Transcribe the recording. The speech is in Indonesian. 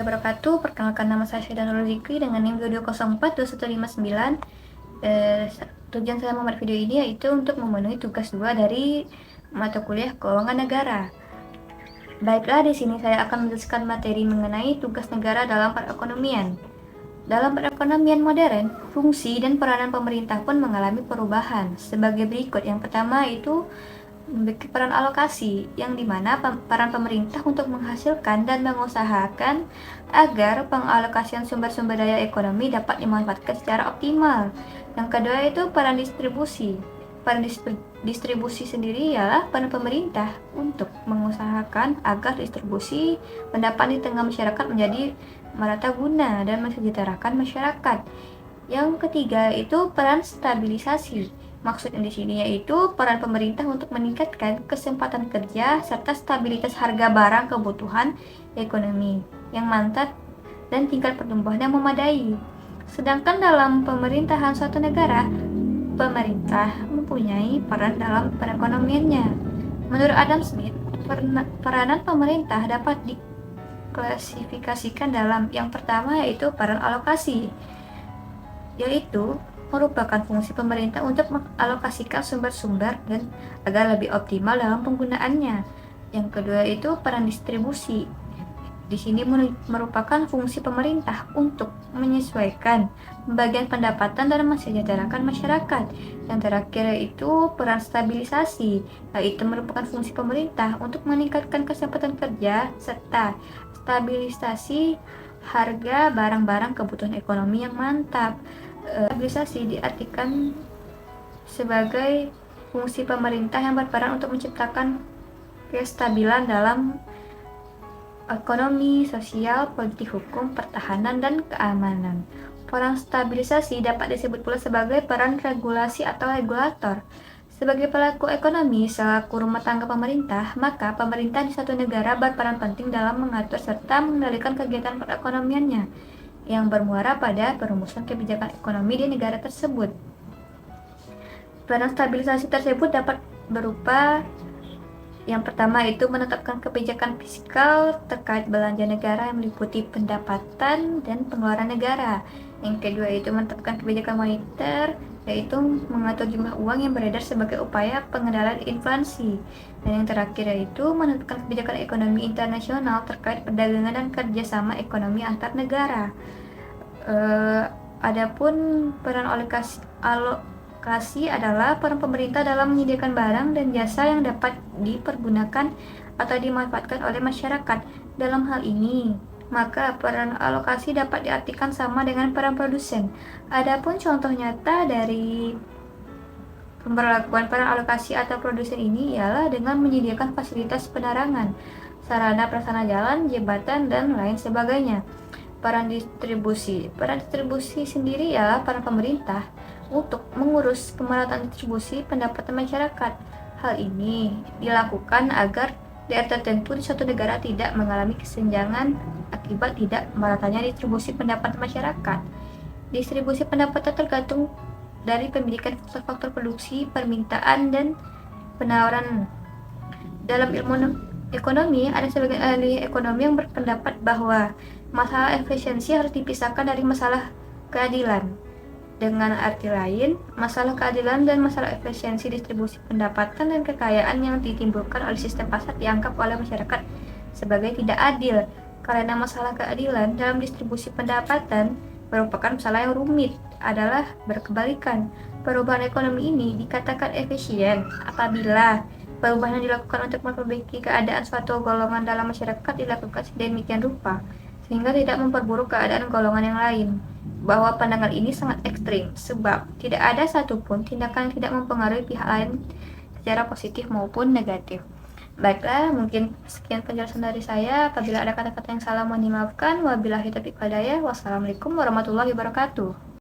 wabarakatuh. Perkenalkan, nama saya Syaidanul Zikri dengan NIM 220421159. Tujuan saya membuat video ini yaitu untuk memenuhi tugas 2 dari mata kuliah Keuangan Negara. Baiklah, di sini saya akan menjelaskan materi mengenai tugas negara dalam perekonomian. Dalam perekonomian modern, fungsi dan peranan pemerintah pun mengalami perubahan sebagai berikut. Yang pertama itu memiliki peran alokasi, yang dimana peran pemerintah untuk menghasilkan dan mengusahakan agar pengalokasian sumber-sumber daya ekonomi dapat dimanfaatkan secara optimal. Yang kedua itu peran distribusi. Peran distribusi sendiri ialah peran pemerintah untuk mengusahakan agar distribusi pendapat di tengah masyarakat menjadi merata guna dan mensejahterakan masyarakat. Yang ketiga itu peran stabilisasi. Maksudnya di sini yaitu peran pemerintah untuk meningkatkan kesempatan kerja serta stabilitas harga barang kebutuhan ekonomi yang mantap dan tingkat pertumbuhan yang memadai. Sedangkan dalam pemerintahan suatu negara, pemerintah mempunyai peran dalam perekonomiannya. Menurut Adam Smith, peranan pemerintah dapat diklasifikasikan dalam yang pertama yaitu peran alokasi, yaitu merupakan fungsi pemerintah untuk mengalokasikan sumber-sumber dan agar lebih optimal dalam penggunaannya. Yang kedua itu peran distribusi. Di sini merupakan fungsi pemerintah untuk menyesuaikan pembagian pendapatan dan mensejahterakan masyarakat. Yang terakhir itu peran stabilisasi, yaitu merupakan fungsi pemerintah untuk meningkatkan kesempatan kerja serta stabilisasi harga barang-barang kebutuhan ekonomi yang mantap. Stabilisasi diartikan sebagai fungsi pemerintah yang berperan untuk menciptakan kestabilan dalam ekonomi, sosial, politik, hukum, pertahanan, dan keamanan. Peran stabilisasi dapat disebut pula sebagai peran regulasi atau regulator. Sebagai pelaku ekonomi selaku rumah tangga pemerintah, maka pemerintah di suatu negara berperan penting dalam mengatur serta mengendalikan kegiatan perekonomiannya yang bermuara pada perumusan kebijakan ekonomi di negara tersebut. Peran stabilisasi tersebut dapat berupa yang pertama itu menetapkan kebijakan fiskal terkait belanja negara yang meliputi pendapatan dan pengeluaran negara. Yang kedua itu menetapkan kebijakan moneter, yaitu mengatur jumlah uang yang beredar sebagai upaya pengendalian inflasi. Dan yang terakhir yaitu menetapkan kebijakan ekonomi internasional terkait perdagangan dan kerjasama ekonomi antar negara. Adapun peran alokasi adalah peran pemerintah dalam menyediakan barang dan jasa yang dapat dipergunakan atau dimanfaatkan oleh masyarakat. Dalam hal ini, maka peran alokasi dapat diartikan sama dengan peran produsen. Adapun contoh nyata dari pemberlakuan peran alokasi atau produsen ini ialah dengan menyediakan fasilitas penerangan, sarana prasarana jalan, jembatan, dan lain sebagainya. Peran distribusi sendiri ialah peran pemerintah untuk mengurus pemerataan distribusi pendapatan masyarakat. Hal ini dilakukan agar daerah tertentu di suatu negara tidak mengalami kesenjangan akibat tidak meratanya distribusi pendapatan masyarakat. Distribusi pendapatan tergantung dari pemilikan faktor-faktor produksi, permintaan, dan penawaran. Dalam ilmu ekonomi, ada sebagian ahli ekonomi yang berpendapat bahwa masalah efisiensi harus dipisahkan dari masalah keadilan. Dengan arti lain, masalah keadilan dan masalah efisiensi distribusi pendapatan dan kekayaan yang ditimbulkan oleh sistem pasar dianggap oleh masyarakat sebagai tidak adil, karena masalah keadilan dalam distribusi pendapatan merupakan masalah yang rumit adalah berkebalikan. Perubahan ekonomi ini dikatakan efisien apabila perubahan yang dilakukan untuk memperbaiki keadaan suatu golongan dalam masyarakat dilakukan sedemikian rupa sehingga tidak memperburuk keadaan golongan yang lain. Bahwa pandangan ini sangat ekstrim sebab tidak ada satupun tindakan yang tidak mempengaruhi pihak lain secara positif maupun negatif. Baiklah, mungkin sekian penjelasan dari saya. Apabila ada kata-kata yang salah mohon dimaafkan. Wabillahi taufiq wal hidayah. Wassalamualaikum warahmatullahi wabarakatuh.